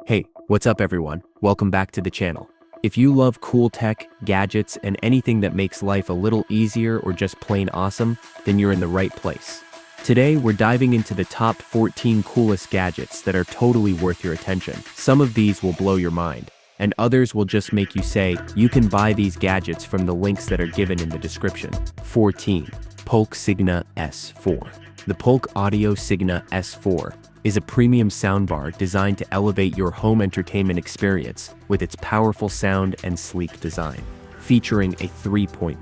Hey, what's up everyone? Welcome back to the channel. If you love cool tech, gadgets, and anything that makes life a little easier or just plain awesome, then you're in the right place. Today, we're diving into the top 14 coolest gadgets that are totally worth your attention. Some of these will blow your mind, and others will just make you say, you can buy these gadgets from the links that are given in the description. 14. Pulk Sigma S4. The Pulk Sigma S4 is a premium soundbar designed to elevate your home entertainment experience with its powerful sound and sleek design. Featuring a 3.1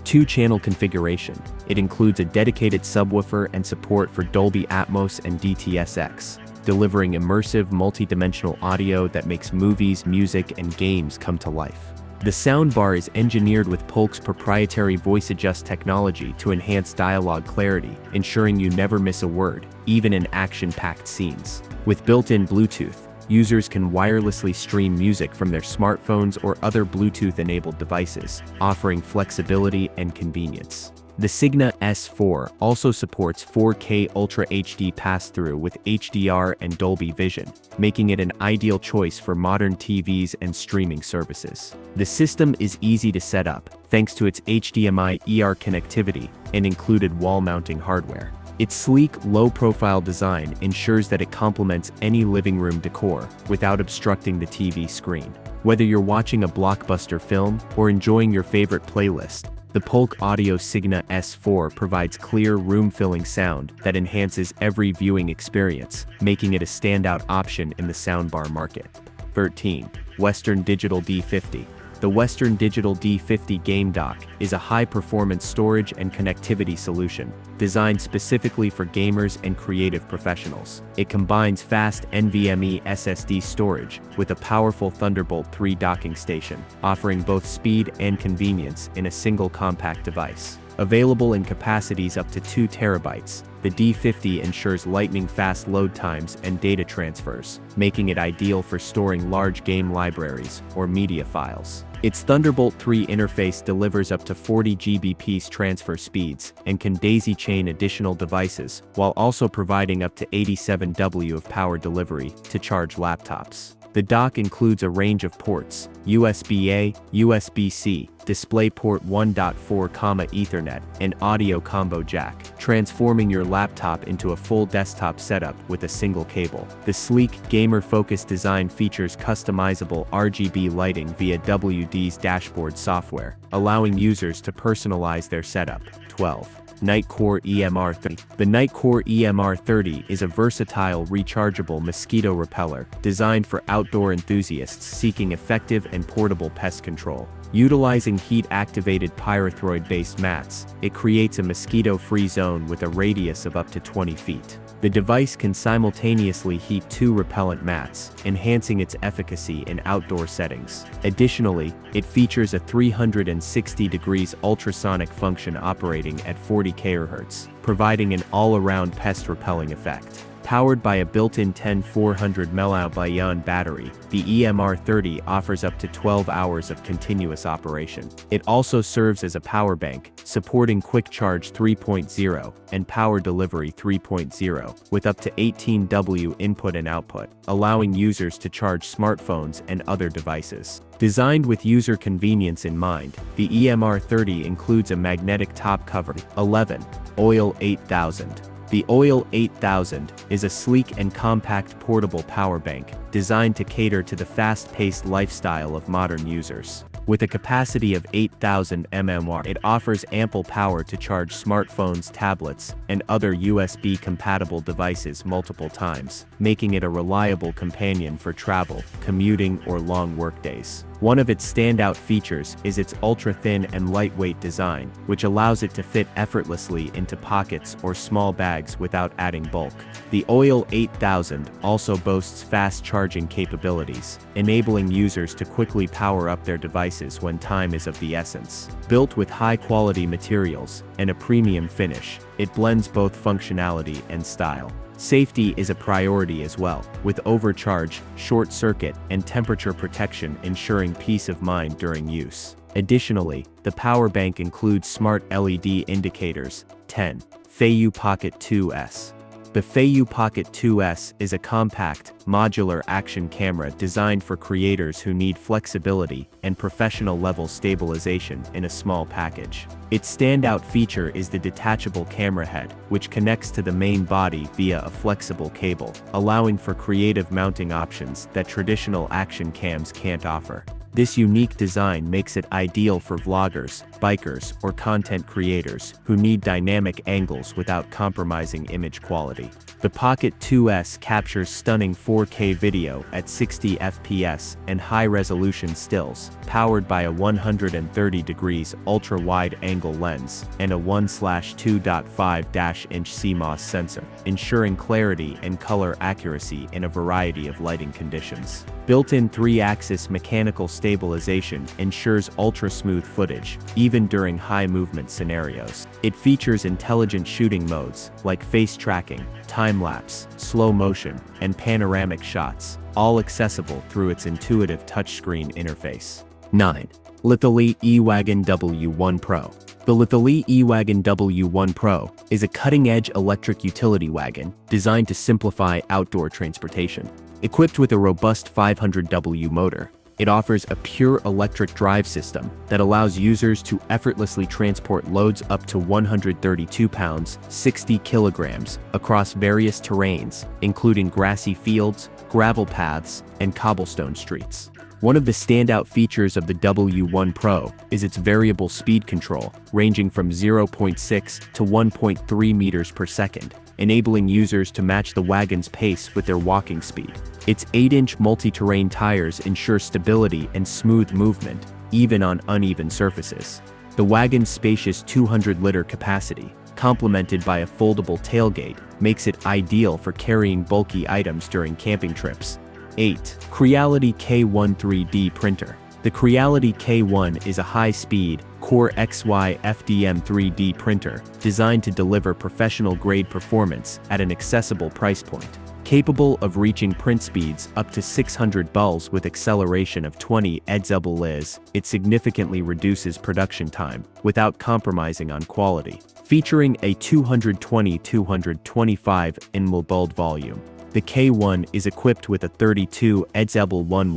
2-channel configuration, it includes a dedicated subwoofer and support for Dolby Atmos and DTS:X, delivering immersive multi-dimensional audio that makes movies, music, and games come to life. The soundbar is engineered with Pulk's proprietary voice adjust technology to enhance dialogue clarity, ensuring you never miss a word, even in action-packed scenes. With built-in Bluetooth, users can wirelessly stream music from their smartphones or other Bluetooth-enabled devices, offering flexibility and convenience. The Sigma S4 also supports 4K Ultra HD pass-through with HDR and Dolby Vision, making it an ideal choice for modern TVs and streaming services. The system is easy to set up, thanks to its HDMI ER connectivity and included wall-mounting hardware. Its sleek, low-profile design ensures that it complements any living room decor without obstructing the TV screen. Whether you're watching a blockbuster film or enjoying your favorite playlist, the Pulk Sigma S4 provides clear, room-filling sound that enhances every viewing experience, making it a standout option in the soundbar market. 13. Western Digital D50. The Western Digital D50 Game Dock is a high-performance storage and connectivity solution designed specifically for gamers and creative professionals. It combines fast NVMe SSD storage with a powerful Thunderbolt 3 docking station, offering both speed and convenience in a single compact device. Available in capacities up to 2 terabytes, the D50 ensures lightning-fast load times and data transfers, making it ideal for storing large game libraries or media files. Its Thunderbolt 3 interface delivers up to 40 Gbps transfer speeds and can daisy-chain additional devices, while also providing up to 87 W of power delivery to charge laptops. The dock includes a range of ports: USB-A, USB-C, DisplayPort 1.4, Ethernet, and audio combo jack, transforming your laptop into a full desktop setup with a single cable. The sleek, gamer-focused design features customizable RGB lighting via WD's dashboard software, allowing users to personalize their setup. 12. Nightcore EMR30. The Nightcore EMR30 is a versatile, rechargeable mosquito repeller designed for outdoor enthusiasts seeking effective and portable pest control. Utilizing heat-activated pyrethroid-based mats, it creates a mosquito-free zone with a radius of up to 20 feet. The device can simultaneously heat 2 repellent mats, enhancing its efficacy in outdoor settings. Additionally, it features a 360 degrees ultrasonic function operating at 40 kHz, providing an all-around pest-repelling effect. Powered by a built-in 10400 mAh battery, the EMR30 offers up to 12 hours of continuous operation. It also serves as a power bank, supporting Quick Charge 3.0 and Power Delivery 3.0, with up to 18 W input and output, allowing users to charge smartphones and other devices. Designed with user convenience in mind, the EMR30 includes a magnetic top cover. 11. Oil 8000. The Oil 8000 is a sleek and compact portable power bank designed to cater to the fast-paced lifestyle of modern users. With a capacity of 8,000 mAh, it offers ample power to charge smartphones, tablets, and other USB-compatible devices multiple times, making it a reliable companion for travel, commuting, or long workdays. One of its standout features is its ultra-thin and lightweight design, which allows it to fit effortlessly into pockets or small bags without adding bulk. The Oil 8000 also boasts fast charging capabilities, enabling users to quickly power up their devices when time is of the essence. Built with high-quality materials and a premium finish, it blends both functionality and style. Safety is a priority as well, with overcharge, short circuit, and temperature protection ensuring peace of mind during use. Additionally, the power bank includes smart LED indicators. 10. FYU Pocket 2S. The FYU Pocket 2S is a compact, modular action camera designed for creators who need flexibility and professional-level stabilization in a small package. Its standout feature is the detachable camera head, which connects to the main body via a flexible cable, allowing for creative mounting options that traditional action cams can't offer. This unique design makes it ideal for vloggers, bikers, or content creators who need dynamic angles without compromising image quality. The Pocket 2S captures stunning 4K video at 60 FPS and high-resolution stills, powered by a 130 degrees ultra-wide-angle lens and a 1/2.5-inch CMOS sensor, ensuring clarity and color accuracy in a variety of lighting conditions. Built-in 3-axis mechanical stabilization ensures ultra-smooth footage, even during high-movement scenarios. It features intelligent shooting modes, like face tracking, time-lapse, slow motion, and panoramic shots, all accessible through its intuitive touchscreen interface. 9. Lithilee eWagon W1 Pro. The Lithilee eWagon W1 Pro is a cutting-edge electric utility wagon designed to simplify outdoor transportation. Equipped with a robust 500W motor, it offers a pure electric drive system that allows users to effortlessly transport loads up to 132 pounds, 60 kilograms, across various terrains, including grassy fields, gravel paths, and cobblestone streets. One of the standout features of the W1 Pro is its variable speed control, ranging from 0.6 to 1.3 meters per second, enabling users to match the wagon's pace with their walking speed. Its 8-inch multi-terrain tires ensure stability and smooth movement, even on uneven surfaces. The wagon's spacious 200-liter capacity, complemented by a foldable tailgate, makes it ideal for carrying bulky items during camping trips. 8. Creality K1 3D Printer. The Creality K1 is a high-speed, Core XY FDM 3D printer designed to deliver professional-grade performance at an accessible price point. Capable of reaching print speeds up to 600 BULs with acceleration of 20 EDZBLs, it significantly reduces production time without compromising on quality. Featuring a 220-225 nml bulb volume, the K1 is equipped with a 32 EDZBL1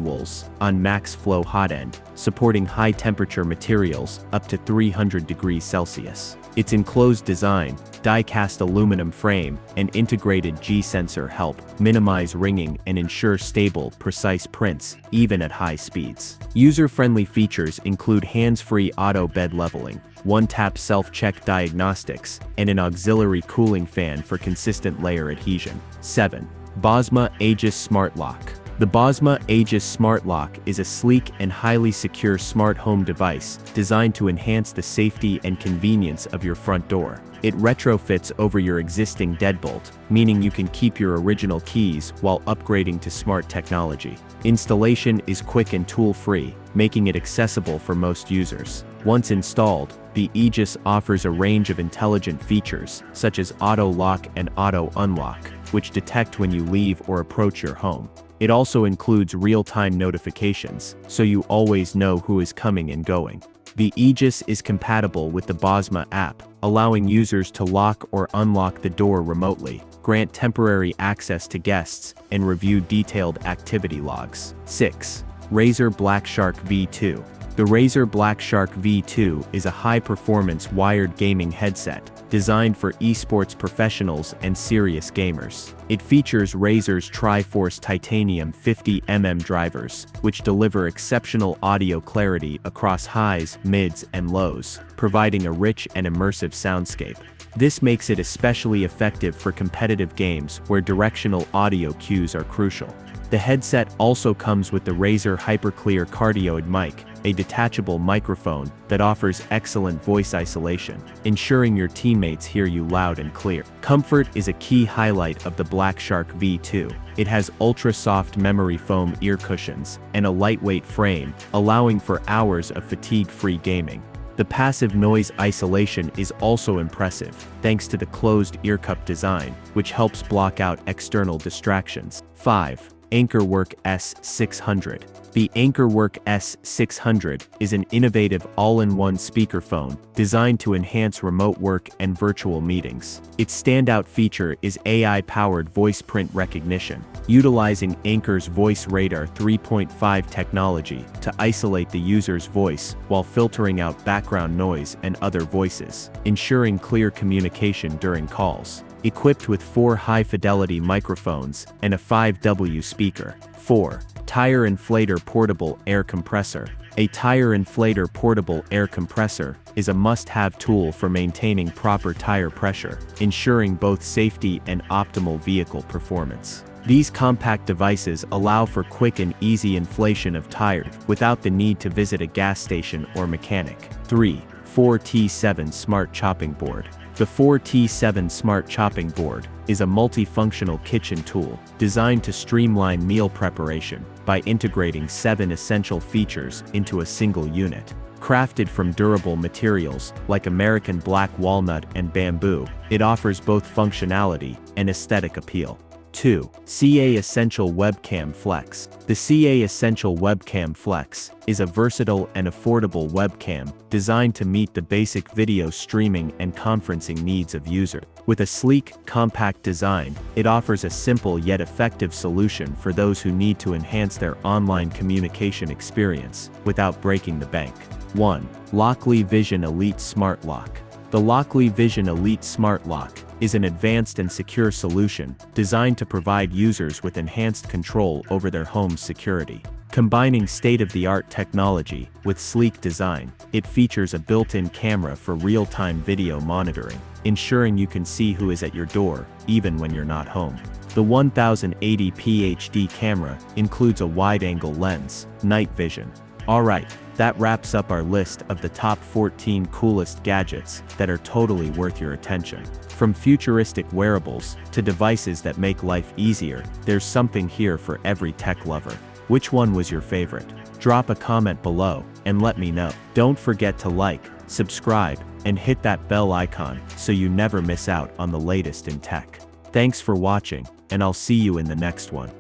wools on max flow hot end, supporting high-temperature materials up to 300 degrees Celsius. Its enclosed design, die-cast aluminum frame, and integrated G-sensor help minimize ringing and ensure stable, precise prints, even at high speeds. User-friendly features include hands-free auto bed leveling, one-tap self-check diagnostics, and an auxiliary cooling fan for consistent layer adhesion. 7. Bosma Aegis Smart Lock. The Bosma Aegis Smart Lock is a sleek and highly secure smart home device designed to enhance the safety and convenience of your front door. It retrofits over your existing deadbolt, meaning you can keep your original keys while upgrading to smart technology. Installation is quick and tool-free, making it accessible for most users. Once installed, the Aegis offers a range of intelligent features, such as auto lock and auto unlock, which detect when you leave or approach your home. It also includes real-time notifications, so you always know who is coming and going. The Aegis is compatible with the Bosma app, allowing users to lock or unlock the door remotely, grant temporary access to guests, and review detailed activity logs. 6. Razer Black Shark V2. The Razer Black Shark V2 is a high-performance wired gaming headset designed for esports professionals and serious gamers. It features Razer's Triforce Titanium 50mm drivers, which deliver exceptional audio clarity across highs, mids, and lows, providing a rich and immersive soundscape. This makes it especially effective for competitive games where directional audio cues are crucial. The headset also comes with the Razer HyperClear cardioid mic, a detachable microphone that offers excellent voice isolation, ensuring your teammates hear you loud and clear. Comfort is a key highlight of the Black Shark V2. It has ultra-soft memory foam ear cushions and a lightweight frame, allowing for hours of fatigue-free gaming. The passive noise isolation is also impressive, thanks to the closed ear cup design, which helps block out external distractions. 5. Anker Work S600. The Anker S600 is an innovative all-in-one speakerphone designed to enhance remote work and virtual meetings. Its standout feature is AI-powered voice print recognition, utilizing Anker's Voice Radar 3.5 technology to isolate the user's voice while filtering out background noise and other voices, ensuring clear communication during calls. Equipped with 4 high-fidelity microphones and a 5W speaker. 4. Tire Inflator Portable Air Compressor. A tire inflator portable air compressor is a must-have tool for maintaining proper tire pressure, ensuring both safety and optimal vehicle performance. These compact devices allow for quick and easy inflation of tires without the need to visit a gas station or mechanic. 3. 4T7 Smart Chopping Board. The 4T7 Smart Chopping Board is a multifunctional kitchen tool designed to streamline meal preparation by integrating 7 essential features into a single unit. Crafted from durable materials like American black walnut and bamboo, it offers both functionality and aesthetic appeal. 2. CA Essential Webcam Flex. The CA Essential Webcam Flex is a versatile and affordable webcam designed to meet the basic video streaming and conferencing needs of users. With a sleek, compact design, it offers a simple yet effective solution for those who need to enhance their online communication experience without breaking the bank. 1. Lockley Vision Elite Smart Lock. The Lockley Vision Elite Smart Lock is an advanced and secure solution designed to provide users with enhanced control over their home's security. Combining state-of-the-art technology with sleek design, it features a built-in camera for real-time video monitoring, ensuring you can see who is at your door, even when you're not home. The 1080p HD camera includes a wide-angle lens, night vision. Alright, that wraps up our list of the top 14 coolest gadgets that are totally worth your attention. From futuristic wearables to devices that make life easier, there's something here for every tech lover. Which one was your favorite? Drop a comment below and let me know. Don't forget to like, subscribe, and hit that bell icon so you never miss out on the latest in tech. Thanks for watching, and I'll see you in the next one.